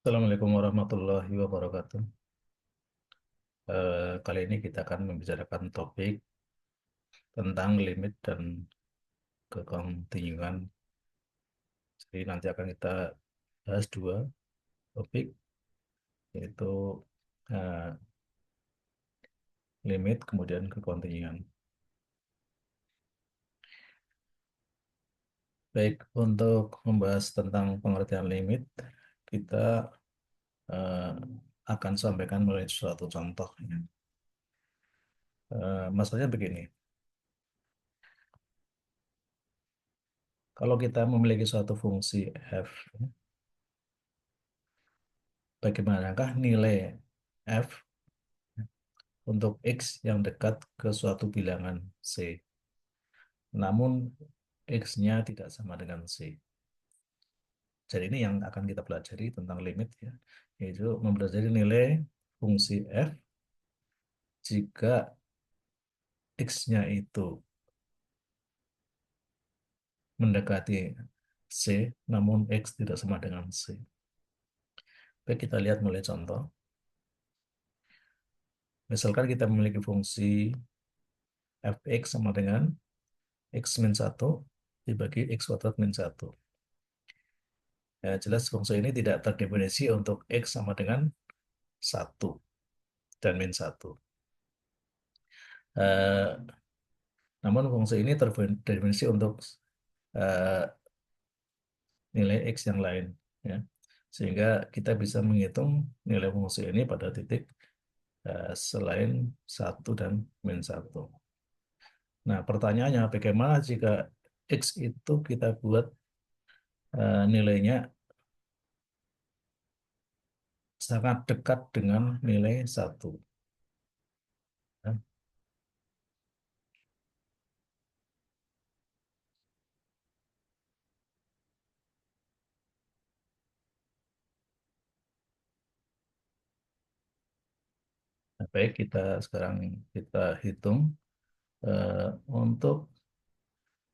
Assalamualaikum warahmatullahi wabarakatuh. Kali ini kita akan membicarakan topik tentang limit dan kekontinjuan. Jadi nanti akan kita bahas dua topik, yaitu eh, limit kemudian kekontinjuan. Baik, untuk membahas tentang pengertian limit, kita eh, akan sampaikan melalui suatu contoh. Masalahnya begini, kalau kita memiliki suatu fungsi f, bagaimanakah nilai f untuk X yang dekat ke suatu bilangan C, namun X-nya tidak sama dengan C. Jadi ini yang akan kita pelajari tentang limit ya, yaitu mempelajari nilai fungsi F jika X-nya itu mendekati C, namun X tidak sama dengan C. Baik, kita lihat mulai contoh. Misalkan kita memiliki fungsi fx sama dengan x min 1 dibagi x kuadrat min 1. Ya, jelas fungsi ini tidak terdefinisi untuk X sama dengan 1 dan min 1. Namun fungsi ini terdefinisi untuk eh, nilai X yang lain. Ya. Sehingga kita bisa menghitung nilai fungsi ini pada titik selain 1 dan min 1. Nah, pertanyaannya bagaimana jika X itu kita buat nilainya sangat dekat dengan nilai 1. Nah, baik, sekarang kita hitung eh, untuk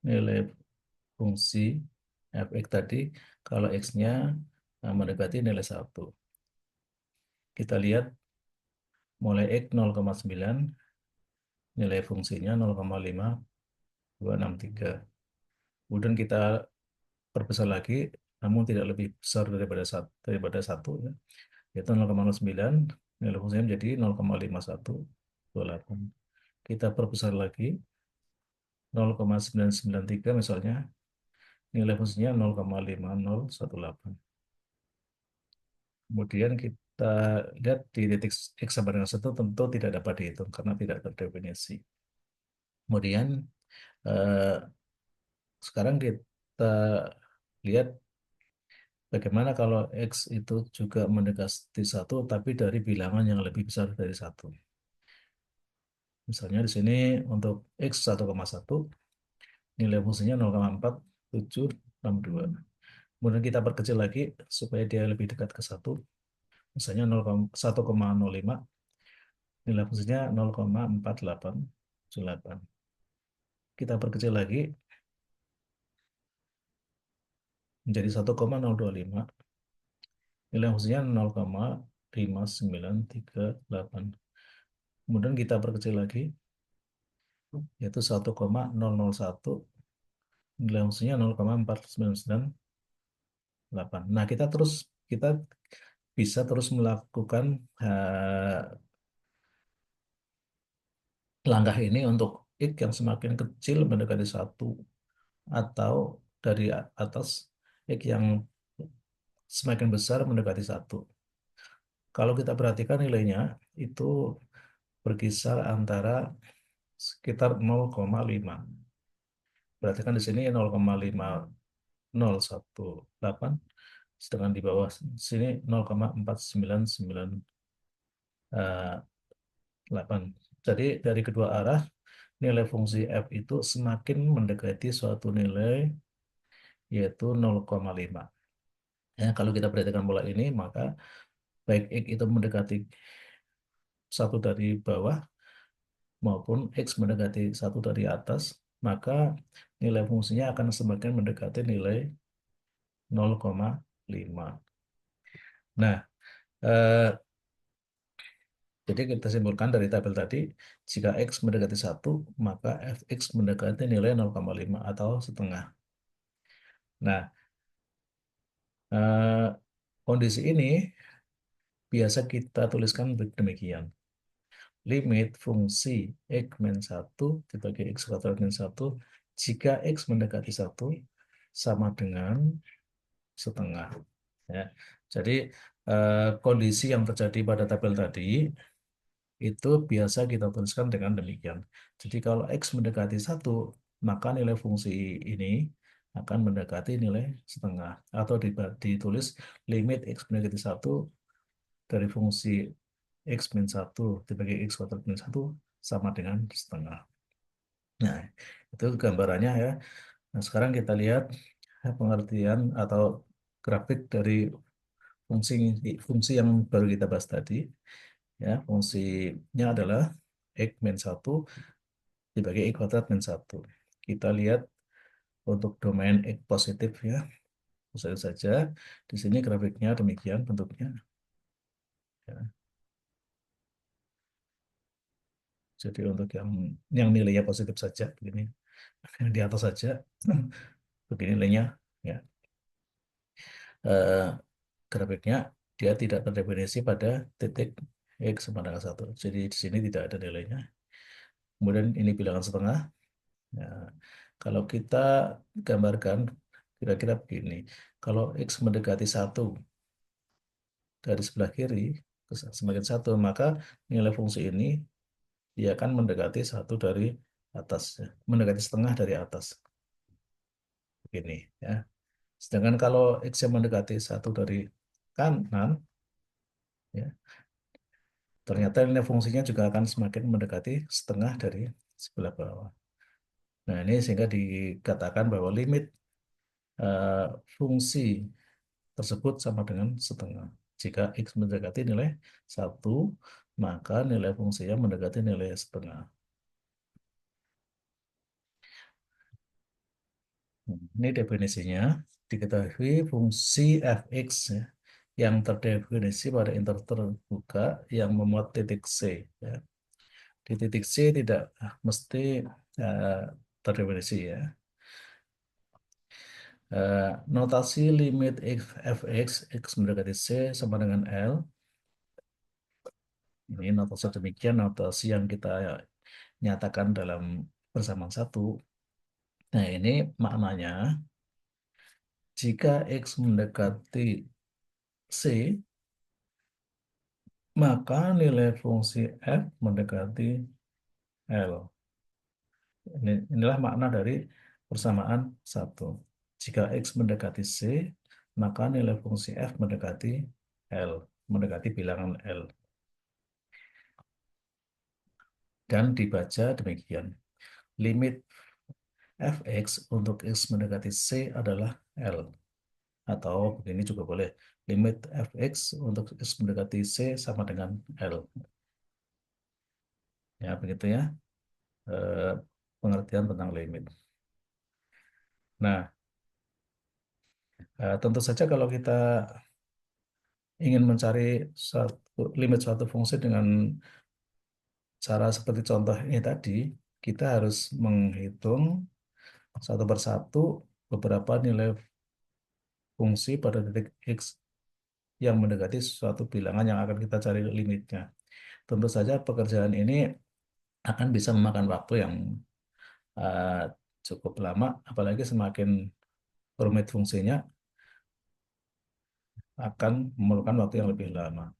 nilai fungsi fx tadi kalau x-nya mendekati nilai 1. Kita lihat mulai x 0,9, nilai fungsinya 0,5263. Kemudian kita perbesar lagi, namun tidak lebih besar daripada 1 ya. Yaitu 0,09, nilai fungsinya menjadi 0,5128. Kita perbesar lagi 0,993 misalnya, nilai fungsinya 0,5018. Kemudian kita lihat di titik X sama dengan 1 tentu tidak dapat dihitung karena tidak terdefinisi. Kemudian eh, sekarang kita lihat bagaimana kalau X itu juga mendekati 1 tapi dari bilangan yang lebih besar dari 1. Misalnya di sini untuk X 1,1 nilai fungsinya 0,4762. Kemudian kita perkecil lagi supaya dia lebih dekat ke 1. Misalnya 1,05, nilai fungsinya 0,4878. Kita perkecil lagi menjadi 1,025. Nilai fungsinya 0,5938. Kemudian kita perkecil lagi, yaitu 1,001. Nilai fungsinya 0,4998. Nah, kita bisa terus melakukan langkah ini untuk X yang semakin kecil mendekati 1 atau dari atas X yang semakin besar mendekati 1. Kalau kita perhatikan nilainya itu berkisar antara sekitar 0,5. Berarti kan di sini 0,5018, sedangkan di bawah sini 0,4998. Jadi dari kedua arah nilai fungsi f itu semakin mendekati suatu nilai yaitu 0,5. Ya, kalau kita perhatikan pola ini maka baik x itu mendekati 1 dari bawah maupun X mendekati 1 dari atas, maka nilai fungsinya akan semakin mendekati nilai 0,5. Nah, eh, jadi kita simpulkan dari tabel tadi, jika X mendekati satu, maka fx mendekati nilai 0,5 atau setengah. Nah, eh, kondisi ini biasa kita tuliskan demikian. Limit fungsi X min 1 dibagi X kuadrat min 1 jika X mendekati satu sama dengan setengah. Ya. Jadi kondisi yang terjadi pada tabel tadi itu biasa kita tuliskan dengan demikian. Jadi kalau X mendekati satu, maka nilai fungsi ini akan mendekati nilai setengah. Atau ditulis limit X mendekati satu dari fungsi X min satu dibagi X kuadrat min satu sama dengan setengah. Nah, itu gambarannya ya. Nah, sekarang kita lihat pengertian atau grafik dari fungsi fungsi yang baru kita bahas tadi. Ya, fungsinya adalah X min satu dibagi X kuadrat min satu. Kita lihat untuk domain X positif ya. Positif saja. Di sini grafiknya demikian bentuknya. Ya. Jadi untuk yang nilainya positif saja begini, yang di atas saja begini nilainya ya. Eh, grafiknya dia tidak terdefinisi pada titik X sama dengan satu. Jadi di sini tidak ada nilainya. Kemudian ini bilangan setengah. Ya, kalau kita gambarkan kira-kira begini. Kalau X mendekati satu dari sebelah kiri semakin satu, maka nilai fungsi ini dia akan mendekati satu dari atas, ya. Mendekati setengah dari atas. Begini ya. Sedangkan kalau X yang mendekati satu dari kanan, ya, ternyata nilai fungsinya juga akan semakin mendekati setengah dari sebelah bawah. Nah, ini sehingga dikatakan bahwa limit eh, fungsi tersebut sama dengan setengah. Jika X mendekati nilai satu, maka nilai fungsinya mendekati nilai setengah. Ini definisinya. Diketahui fungsi fx ya, yang terdefinisi pada interval terbuka yang memuat titik C. Ya. Di titik C tidak mesti eh, terdefinisi ya. Notasi limit fx, x mendekati C sama dengan L. Ini notasi demikian, notasi yang kita nyatakan dalam persamaan satu. Nah, ini maknanya jika X mendekati C, maka nilai fungsi F mendekati L. Inilah makna dari persamaan satu. Jika X mendekati C, maka nilai fungsi F mendekati L, mendekati bilangan L. Dan dibaca demikian. Limit fx untuk X mendekati C adalah L. Atau begini juga boleh. Limit fx untuk X mendekati C sama dengan L. Ya, begitu ya. Eh, pengertian tentang limit. Nah, tentu saja kalau kita ingin mencari limit suatu fungsi dengan cara seperti contoh ini tadi, kita harus menghitung satu persatu beberapa nilai fungsi pada titik X yang mendekati suatu bilangan yang akan kita cari limitnya. Tentu saja pekerjaan ini akan bisa memakan waktu yang eh, cukup lama, apalagi semakin rumit fungsinya akan memerlukan waktu yang lebih lama.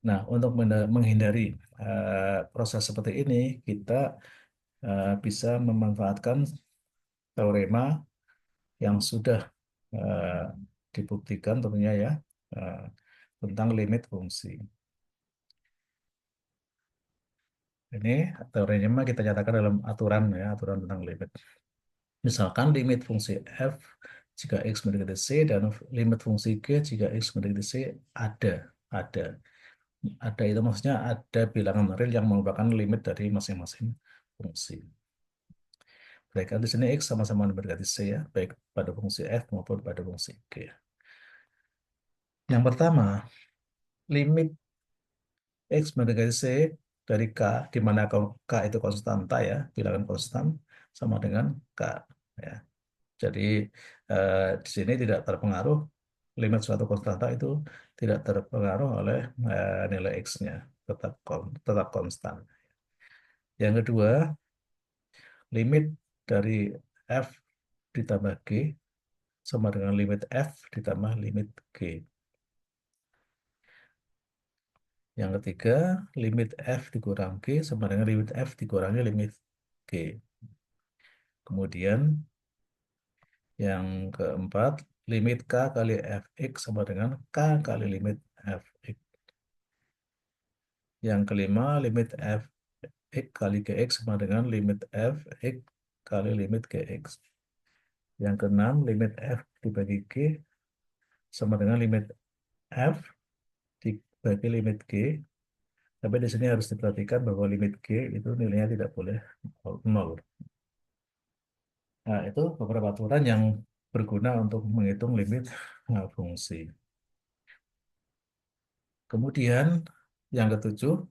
Nah, untuk menghindari proses seperti ini, kita bisa memanfaatkan teorema yang sudah eh, dibuktikan tentunya ya eh, tentang limit fungsi. Ini teorema kita nyatakan dalam aturan ya, aturan tentang limit. Misalkan limit fungsi f jika x mendekati c dan limit fungsi g jika x mendekati c ada, ada, ada itu maksudnya ada bilangan real yang merupakan limit dari masing-masing fungsi. Berarti di sini x sama-sama mendekati c ya, baik pada fungsi f maupun pada fungsi g. Yang pertama, limit X mendekati C dari K, di mana K itu konstanta ya, bilangan konstan, sama dengan K. Ya. Jadi di sini tidak terpengaruh, limit suatu konstanta itu tidak terpengaruh oleh nilai X-nya, tetap konstan. Yang kedua, limit dari F ditambah G sama dengan limit F ditambah limit G. Yang ketiga, limit F dikurang G sama dengan limit F dikurangi limit G. Kemudian yang keempat, limit K kali Fx sama dengan K kali limit Fx. Yang kelima, limit Fx kali Gx sama dengan limit Fx kali limit Gx. Yang keenam, limit F dibagi G sama dengan limit F dibagi limit G. Tapi di sini harus diperhatikan bahwa limit G itu nilainya tidak boleh nol. Nah, itu beberapa aturan yang berguna untuk menghitung limit fungsi. Kemudian yang ketujuh,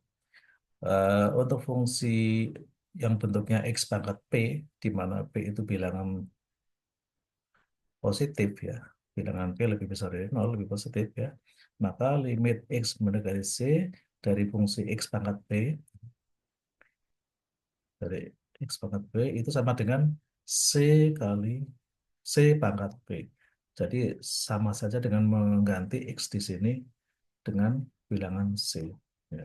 untuk fungsi yang bentuknya X pangkat P, di mana P itu bilangan positif ya, bilangan P lebih besar dari nol, lebih positif ya, maka limit X mendekati C dari fungsi X pangkat P, dari X pangkat P itu sama dengan C kali C pangkat P. Jadi sama saja dengan mengganti X di sini dengan bilangan C. Ya.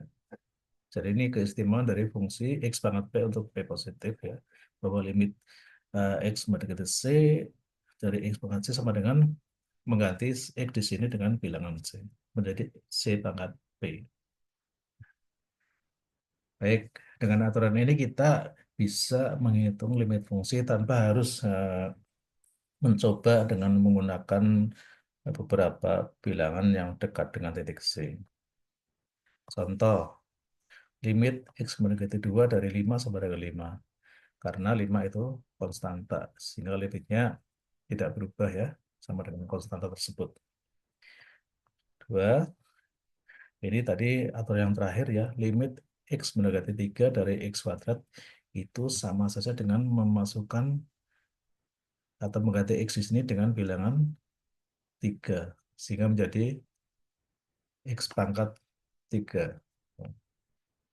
Jadi ini keistimewaan dari fungsi X pangkat P untuk P positif ya. Bahwa limit X mendekati C dari X pangkat C sama dengan mengganti X di sini dengan bilangan C. Menjadi C pangkat P. Baik, dengan aturan ini kita bisa menghitung limit fungsi tanpa harus mencoba dengan menggunakan beberapa bilangan yang dekat dengan titik C. Contoh, limit X mendekati 2 dari 5 sampai dengan 5. Karena 5 itu konstanta, sehingga limitnya tidak berubah ya, sama dengan konstanta tersebut. 2, ini tadi aturan yang terakhir ya, limit X mendekati 3 dari X kuadrat itu sama saja dengan memasukkan atau mengganti X di sini dengan bilangan 3, sehingga menjadi X pangkat 3.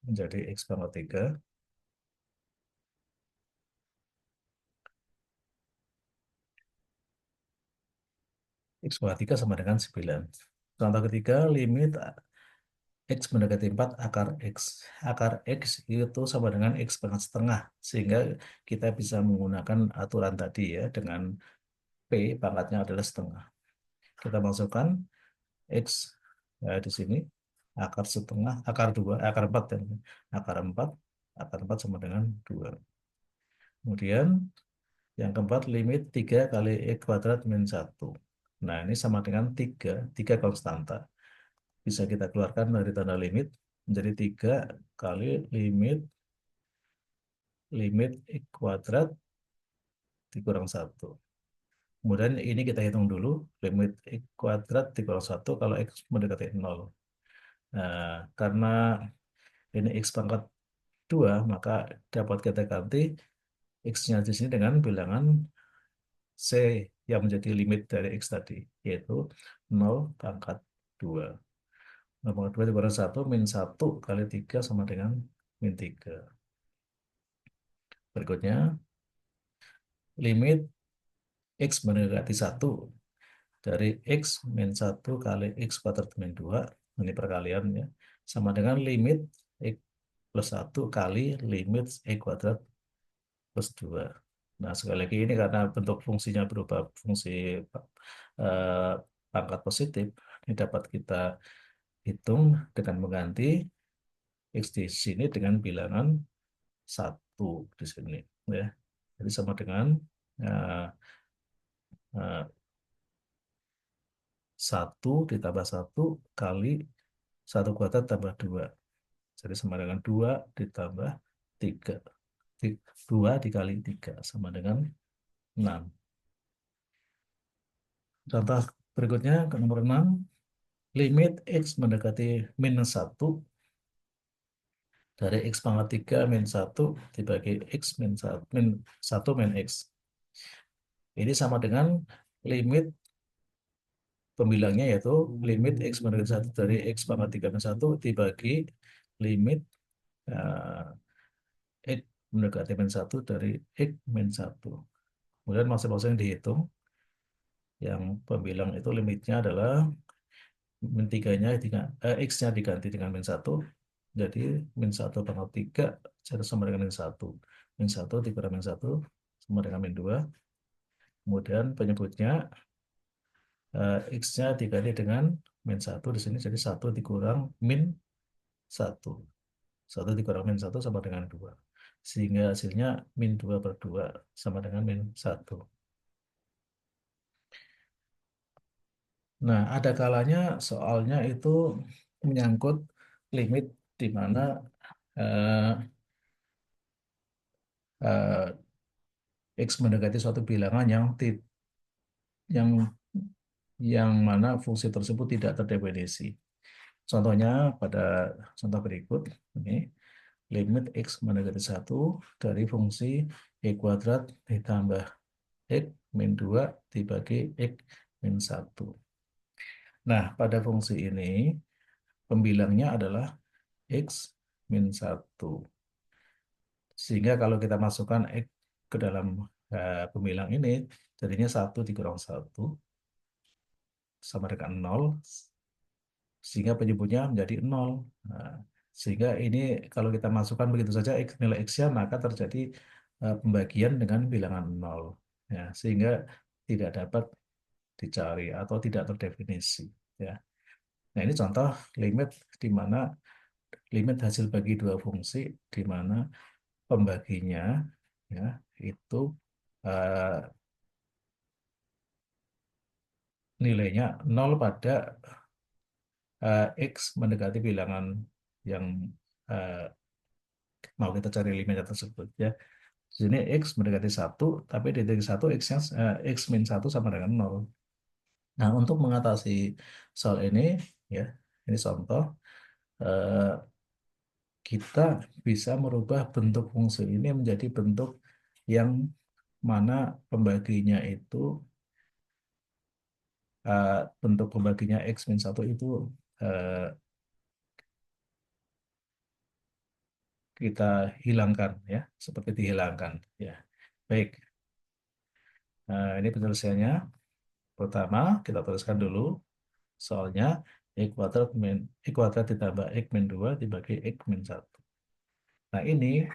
Menjadi X pangkat 3. X pangkat 3 sama dengan 9. Contoh ketiga, limit X mendekati 4 akar X. Akar X itu sama dengan X pangkat setengah. Sehingga kita bisa menggunakan aturan tadi ya, dengan P pangkatnya adalah setengah. Kita masukkan X ya, di sini. Akar setengah, akar 2, akar 4. Ya. Akar 4 sama dengan 2. Kemudian yang keempat, limit 3 kali X kuadrat min 1. Nah, ini sama dengan 3. 3 konstanta. Bisa kita keluarkan dari tanda limit menjadi 3 kali limit limit X kuadrat dikurang 1. Kemudian ini kita hitung dulu, limit X kuadrat dikurang 1 kalau X mendekati 0. Nah, karena ini X pangkat 2, maka dapat kita ganti X-nya di sini dengan bilangan C yang menjadi limit dari X tadi, yaitu 0 pangkat 2. 0 pangkat 2 dikurang 1, min 1 kali 3 sama dengan min 3. Berikutnya, limit X mendekati 1 dari X min 1 kali X kuadrat min 2, ini perkalian ya, sama dengan limit X plus 1 kali limit X kuadrat plus 2. Nah, sekali lagi ini karena bentuk fungsinya berupa fungsi eh, pangkat positif, ini dapat kita hitung dengan mengganti X di sini dengan bilangan 1 di sini. Ya. Jadi sama dengan eh, eh, 1 ditambah 1 kali 1 kuadrat tambah 2. Jadi sama dengan 2 ditambah 3. 2 dikali 3 sama dengan 6. Contoh berikutnya ke nomor 6. limit X mendekati minus satu dari X pangkat 3 min satu dibagi X min 1 min X. Ini sama dengan limit pembilangnya, yaitu limit X mendekati satu dari X pangkat 3 min satu dibagi limit eh, X mendekati min satu dari X min satu. Kemudian masing-masing dihitung. Yang pembilang itu limitnya adalah min 3-nya, X-nya diganti dengan min satu. Jadi min satu pangkat 3 jadi sama dengan min satu. Min satu dikurang min satu sama dengan min 2. Kemudian penyebutnya X-nya diganti dengan min satu di sini, jadi satu dikurang min satu. Satu dikurang min satu sama dengan 2. Sehingga hasilnya min 2 per 2 sama dengan min satu. Nah, ada kalanya soalnya itu menyangkut limit di mana eh, eh, X mendekati suatu bilangan yang yang mana fungsi tersebut tidak terdefinisi. Contohnya pada contoh berikut ini, limit X mendekati satu dari fungsi Y kuadrat ditambah X min 2 dibagi X min satu. Nah, pada fungsi ini pembilangnya adalah X min satu. Sehingga kalau kita masukkan X ke dalam pembilang ini, jadinya satu dikurang satu sama dengan nol, sehingga penyebutnya menjadi nol. Nah, sehingga ini kalau kita masukkan begitu saja nilai X-nya, maka terjadi pembagian dengan bilangan nol. Ya, sehingga tidak dapat dicari atau tidak terdefinisi. Ya. Nah, ini contoh limit di mana limit hasil bagi dua fungsi di mana pembaginya ya itu eh, nilainya nol pada X mendekati bilangan yang eh, mau kita cari limitnya tersebut ya. Di sini X mendekati satu, tapi di titik satu X-nya X min satu sama dengan nol. Nah, untuk mengatasi soal ini ya, ini contoh eh, kita bisa merubah bentuk fungsi ini menjadi bentuk yang mana pembaginya itu eh, bentuk pembaginya X min satu itu eh, kita hilangkan ya, seperti dihilangkan ya. Baik, ini penyelesaiannya. Pertama, kita tuliskan dulu soalnya X kuadrat ditambah X min 2 dibagi X min satu. Nah, ini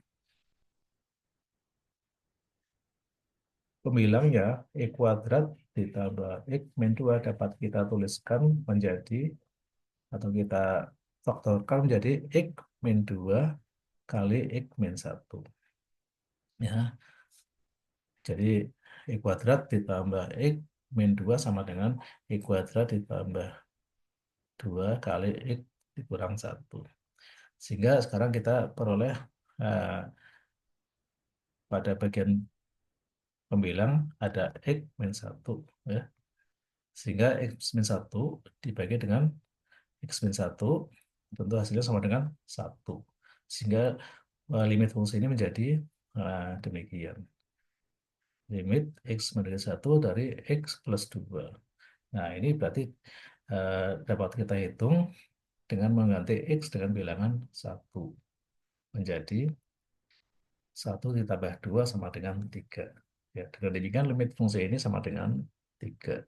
pembilangnya X kuadrat ditambah X min 2 dapat kita tuliskan menjadi atau kita faktorkan menjadi X min 2 kali X min satu. Ya, jadi X kuadrat ditambah X min 2 sama dengan X kuadrat ditambah 2 kali X dikurang satu. Sehingga sekarang kita peroleh eh, pada bagian pembilang ada X min satu ya. Sehingga X min satu dibagi dengan X min satu tentu hasilnya sama dengan satu. Sehingga limit fungsi ini menjadi demikian. Limit X mendekati satu dari X plus 2. Nah, ini berarti dapat kita hitung dengan mengganti X dengan bilangan satu menjadi satu ditambah 2 sama dengan 3. Ya, dengan demikian limit fungsi ini sama dengan 3.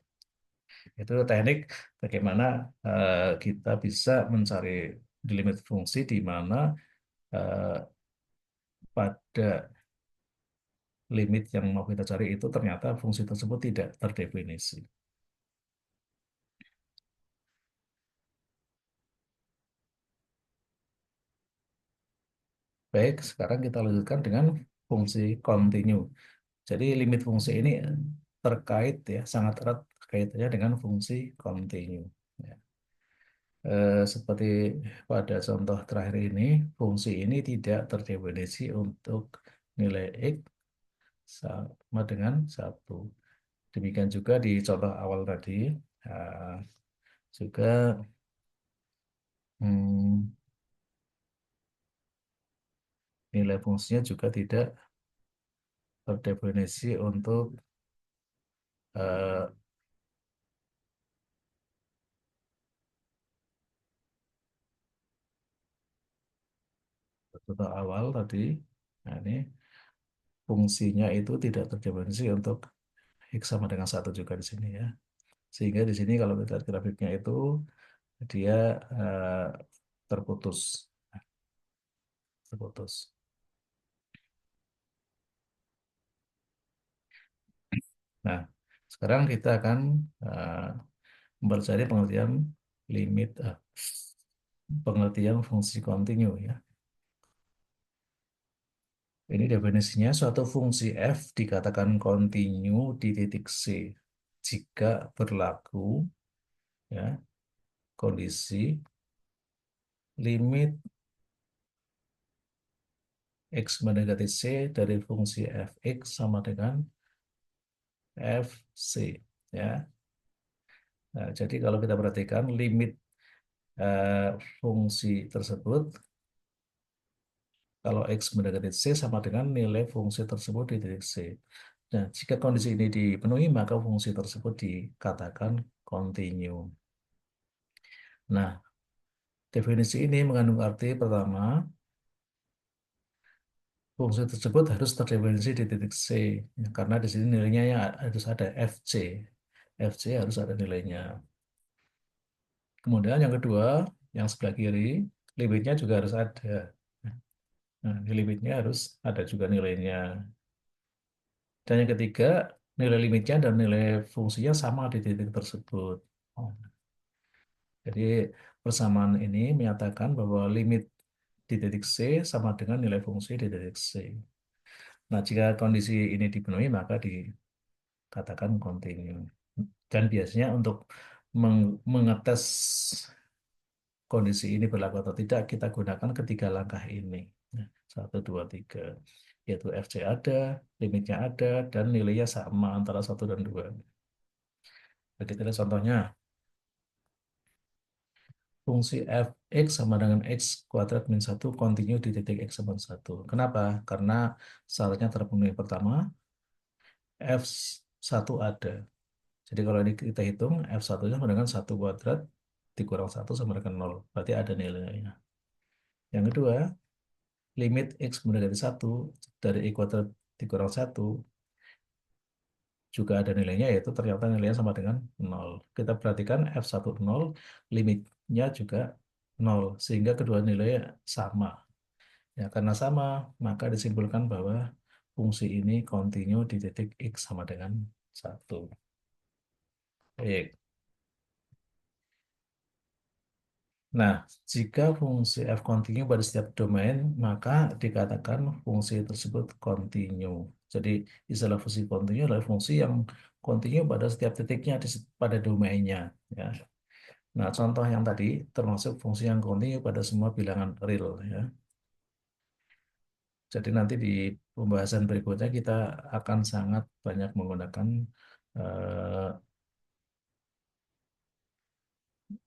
Itu teknik bagaimana kita bisa mencari di limit fungsi di mana eh, pada limit yang mau kita cari itu ternyata fungsi tersebut tidak terdefinisi. Baik, sekarang kita lanjutkan dengan fungsi continue. Jadi limit fungsi ini terkait ya, sangat erat kaitannya dengan fungsi continue. Ya. Seperti pada contoh terakhir ini, fungsi ini tidak terdefinisi untuk nilai X sama dengan satu. Demikian juga di contoh awal tadi, juga Hmm, nilai fungsinya juga tidak terdefinisi untuk eh, contoh awal tadi. Nah, ini fungsinya itu tidak terdefinisi untuk X sama dengan satu juga di sini ya. Sehingga di sini kalau kita lihat grafiknya itu dia terputus. Terputus. Nah, sekarang kita akan eh, mempelajari pengertian limit, pengertian fungsi kontinu ya. Ini definisinya suatu fungsi f dikatakan kontinu di titik C jika berlaku ya kondisi limit x mendekati C dari fungsi fx sama dengan fc ya. Nah, jadi kalau kita perhatikan limit eh, fungsi tersebut, kalau X mendekati C sama dengan nilai fungsi tersebut di titik C. Nah, jika kondisi ini dipenuhi, maka fungsi tersebut dikatakan kontinu. Nah, definisi ini mengandung arti pertama, fungsi tersebut harus terdefinisi di titik C, ya, karena di sini nilainya ya harus ada FC. FC harus ada nilainya. Kemudian yang kedua, yang sebelah kiri, limitnya juga harus ada. Nah, limitnya harus ada juga nilainya. Dan yang ketiga, nilai limitnya dan nilai fungsinya sama di titik tersebut. Oh, jadi persamaan ini menyatakan bahwa limit di titik C sama dengan nilai fungsi di titik C. Nah, jika kondisi ini dipenuhi, maka dikatakan kontinu. Dan biasanya untuk mengetes kondisi ini berlaku atau tidak, kita gunakan ketiga langkah ini. Nah, satu, dua, tiga. Yaitu FC ada, limitnya ada, dan nilainya sama antara satu dan dua. Jadi kita lihat contohnya, fungsi fx sama dengan x kuadrat min satu kontinu di titik x sama satu. Kenapa? Karena syaratnya terpenuhi. Pertama, f1 ada. Jadi kalau ini kita hitung, f1-nya sama dengan 1 kuadrat dikurang satu sama dengan nol. Berarti ada nilainya. Yang kedua, limit x mendekati satu dari i kuadrat dikurang satu juga ada nilainya, yaitu ternyata nilainya sama dengan nol. Kita perhatikan f1 nol, limitnya juga nol, sehingga kedua nilainya sama. Ya, karena sama, maka disimpulkan bahwa fungsi ini kontinu di titik x sama dengan satu. Baik. Nah, jika fungsi f kontinu pada setiap domain, maka dikatakan fungsi tersebut kontinu. Jadi, istilah fungsi kontinu adalah fungsi yang kontinu pada setiap titiknya pada domainnya. Ya. Nah, contoh yang tadi termasuk fungsi yang kontinu pada semua bilangan real. Ya. Jadi nanti di pembahasan berikutnya kita akan sangat banyak menggunakan eh,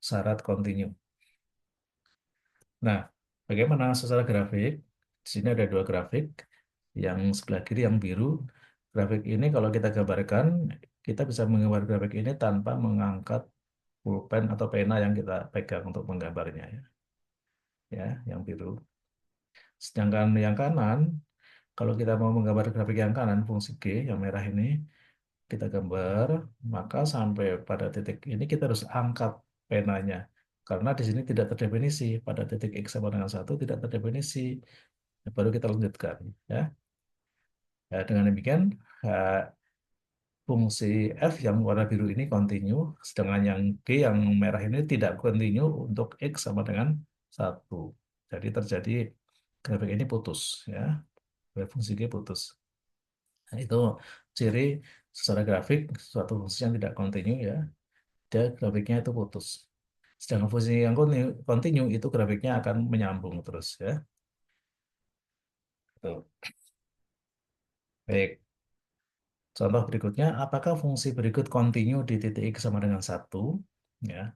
syarat kontinu. Nah, bagaimana secara grafik? Di sini ada dua grafik. Yang sebelah kiri yang biru. Grafik ini kalau kita gambarkan, kita bisa menggambar grafik ini tanpa mengangkat pulpen atau pena yang kita pegang untuk menggambarnya ya. Ya, yang biru. Sedangkan yang kanan, kalau kita mau menggambar grafik yang kanan, fungsi G yang merah ini, kita gambar, maka sampai pada titik ini kita harus angkat penanya. Karena di sini tidak terdefinisi, pada titik X sama dengan satu tidak terdefinisi. Baru kita lanjutkan. Ya. Ya, dengan demikian, eh, fungsi F yang warna biru ini kontinu, sedangkan yang G yang merah ini tidak kontinu untuk X sama dengan satu. Jadi terjadi grafik ini putus. Ya. Fungsi G putus. Nah, itu ciri secara grafik suatu fungsi yang tidak kontinu ya. Dia grafiknya itu putus. Sedangkan fungsi yang kontinu itu grafiknya akan menyambung terus ya. Tuh. Baik. Contoh berikutnya, apakah fungsi berikut kontinu di titik X sama dengan satu? Ya.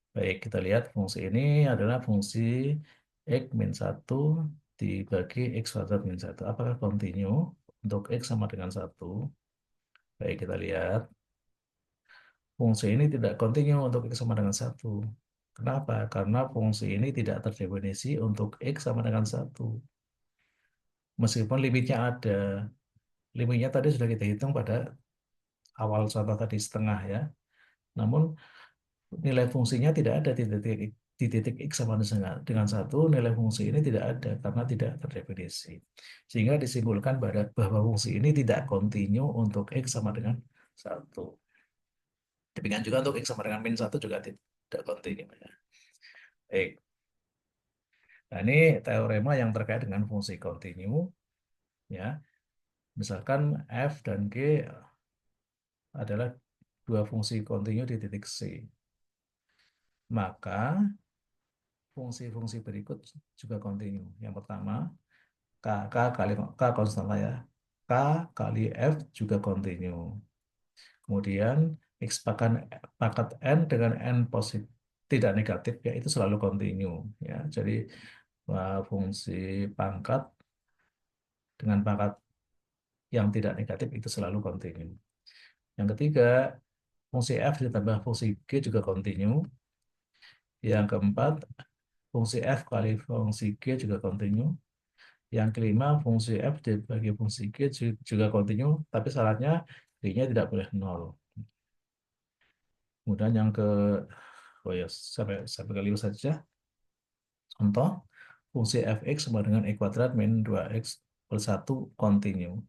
Baik, kita lihat fungsi ini adalah fungsi X min satu dibagi X kuadrat min satu. Apakah kontinu untuk X sama dengan satu? Baik, kita lihat. Fungsi ini tidak kontinu untuk X sama dengan satu. Kenapa? Karena fungsi ini tidak terdefinisi untuk X sama dengan satu. Meskipun limitnya ada. Limitnya tadi sudah kita hitung pada awal contoh tadi setengah ya. Namun nilai fungsinya tidak ada di titik X sama dengan satu, nilai fungsi ini tidak ada karena tidak terdefinisi. Sehingga disimpulkan bahwa fungsi ini tidak kontinu untuk X sama dengan satu. Demikian juga untuk X sama dengan min satu juga tidak kontinu. Ya. Baik. Nah, ini teorema yang terkait dengan fungsi kontinu. Ya. Misalkan F dan G adalah dua fungsi kontinu di titik C. Maka fungsi-fungsi berikut juga kontinu. Yang pertama, K kali K konstan lah ya. K kali F juga kontinu. Kemudian X pangkat N dengan N positif tidak negatif ya itu selalu kontinu ya. Jadi fungsi pangkat dengan pangkat yang tidak negatif itu selalu kontinu. Yang ketiga, fungsi F ditambah fungsi G juga kontinu. Yang keempat, fungsi F kali fungsi G juga kontinu. Yang kelima, fungsi F dibagi fungsi G juga kontinu, tapi syaratnya G-nya tidak boleh nol. Kemudian yang ke, oh ya, sampai kelima saja. Contoh, fungsi fx sama dengan e kuadrat min 2x per 1 kontinu.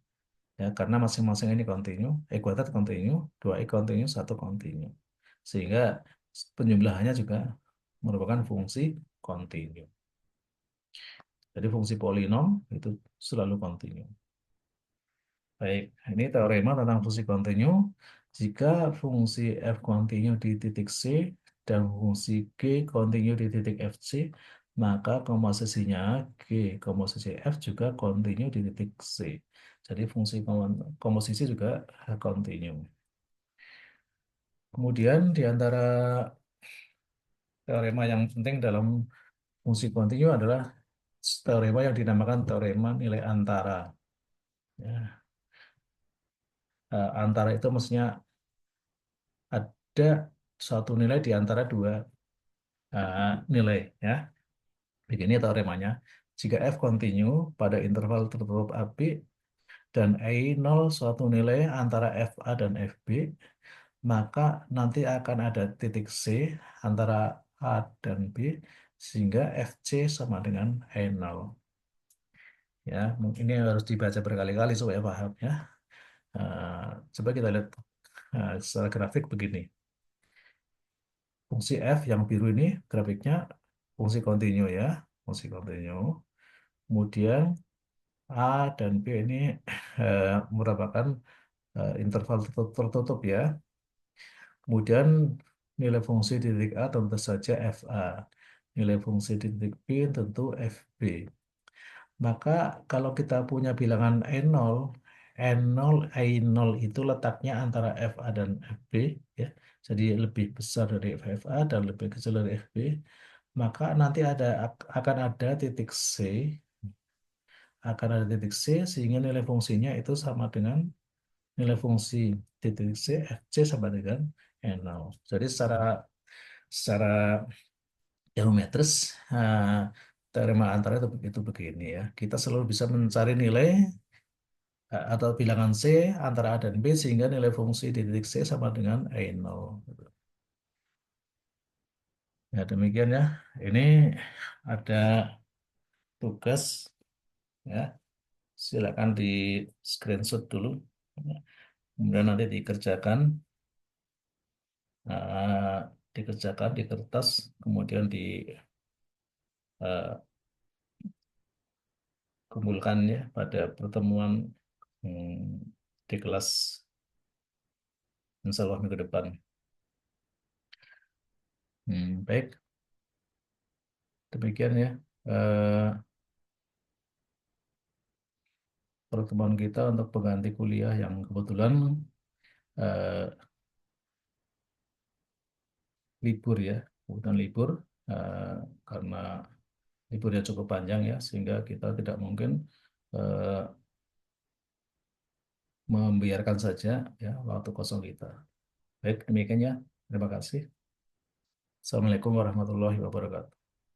Ya, karena masing-masing ini kontinu, e kuadrat kontinu, 2x kontinu, 1 kontinu. Sehingga penjumlahannya juga merupakan fungsi kontinu. Jadi fungsi polinom itu selalu kontinu. Baik, ini teorema tentang fungsi kontinu. Jika fungsi f kontinu di titik C dan fungsi G kontinu di titik FC, maka komposisinya G komposisi F juga kontinu di titik C. Jadi fungsi komposisi juga kontinu. Kemudian di antara teorema yang penting dalam fungsi kontinu adalah teorema yang dinamakan teorema nilai antara. Ya, antara itu maksudnya ada suatu nilai di antara dua nilai ya. Begini teoremanya. Jika f kontinu pada interval tertutup AB dan I 0 suatu nilai antara FA dan FB, maka nanti akan ada titik C antara A dan B sehingga FC sama dengan I 0. Ya, ini harus dibaca berkali-kali supaya paham ya. Eh, Coba kita lihat secara grafik begini. Fungsi F yang biru ini grafiknya fungsi kontinu ya, fungsi kontinu. Kemudian A dan B ini merupakan interval tertutup ya. Kemudian nilai fungsi di titik A tentu saja FA. Nilai fungsi di titik B tentu FB. Maka kalau kita punya bilangan E0, E0, I0 itu letaknya antara FA dan FB ya. Jadi lebih besar dari FA dan lebih kecil dari FB. Maka nanti akan ada titik C, sehingga nilai fungsinya itu sama dengan nilai fungsi titik C Fc sama dengan nol. Jadi secara geometris teorema antara itu begini ya. Kita selalu bisa mencari nilai atau bilangan C antara A dan B sehingga nilai fungsi di titik C sama dengan nol. Ya demikian ya. Ini ada tugas ya. Silakan di screenshot dulu. Kemudian nanti eh, dikerjakan di kertas, kemudian dikumpulkan ya pada pertemuan hmm, di kelas insya Allah minggu depan. Baik, demikian ya eh, pertemuan kita untuk pengganti kuliah yang kebetulan eh, libur ya. bukan libur, eh, karena liburnya cukup panjang ya, sehingga kita tidak mungkin eh, membiarkan saja ya waktu kosong kita. Baik, demikian ya. Terima kasih. Assalamualaikum warahmatullahi wabarakatuh.